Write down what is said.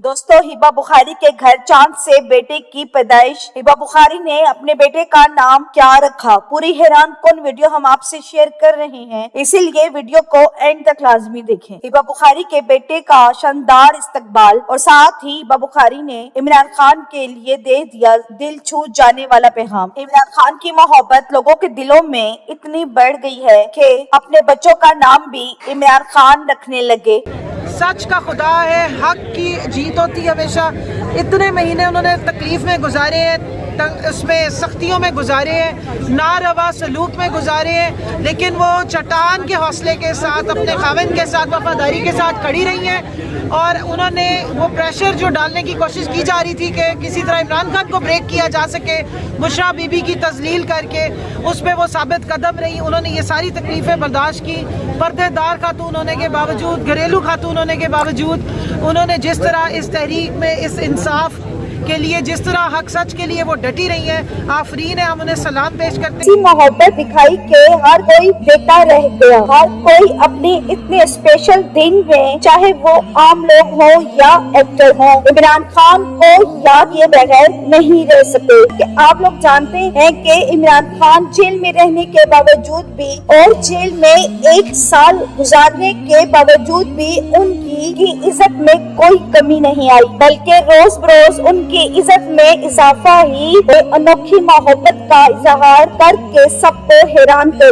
دوستو، ہبہ بخاری کے گھر چاند سے بیٹے کی پیدائش۔ ہبہ بخاری نے اپنے بیٹے کا نام کیا رکھا؟ پوری حیران کن ویڈیو ہم آپ سے شیئر کر رہے ہیں، اسی لیے ویڈیو کو اینڈ تک لازمی دیکھیں۔ ہبہ بخاری کے بیٹے کا شاندار استقبال اور ساتھ ہی ہبہ بخاری نے عمران خان کے لیے دے دیا دل چھو جانے والا پیغام۔ عمران خان کی محبت لوگوں کے دلوں میں اتنی بڑھ گئی ہے کہ اپنے بچوں کا نام بھی عمران خان رکھنے لگے۔ سچ کا خدا ہے، حق کی جیت ہوتی ہے ہمیشہ۔ اتنے مہینے انہوں نے تکلیف میں گزارے ہیں، اس میں سختیوں میں گزارے ہیں، ناروا سلوک میں گزارے ہیں، لیکن وہ چٹان کے حوصلے کے ساتھ اپنے خاوند کے ساتھ وفاداری کے ساتھ کھڑی رہی ہیں۔ اور انہوں نے وہ پریشر جو ڈالنے کی کوشش کی جا رہی تھی کہ کسی طرح عمران خان کو بریک کیا جا سکے بشریٰ بی بی کی تذلیل کر کے، اس پہ وہ ثابت قدم رہی۔ انہوں نے یہ ساری تکلیفیں برداشت کی، پردے دار خاتون ہونے کے باوجود، گھریلو خاتون ہونے کے باوجود انہوں نے جس طرح اس تحریک میں اس انصاف کے لیے، جس طرح حق سچ کے لیے وہ ڈٹی رہی ہیں، آفرین ہے، ہم انہیں سلام پیش کرتے ہیں۔ محبت دکھائی کہ ہر کوئی دیکھتا رہ گیا، ہر کوئی اپنے اتنے اسپیشل دن میں، چاہے وہ عام لوگ ہوں یا ایکٹر ہوں، عمران خان کو یاد کیے بغیر نہیں رہ سکتے۔ کہ آپ لوگ جانتے ہیں کہ عمران خان جیل میں رہنے کے باوجود بھی اور جیل میں 1 سال گزارنے کے باوجود بھی ان کی عزت میں کوئی کمی نہیں آئی، بلکہ روز بروز ان کی عزت میں اضافہ ہی، انوکھی محبت کا اظہار کر کے سب کو حیران کر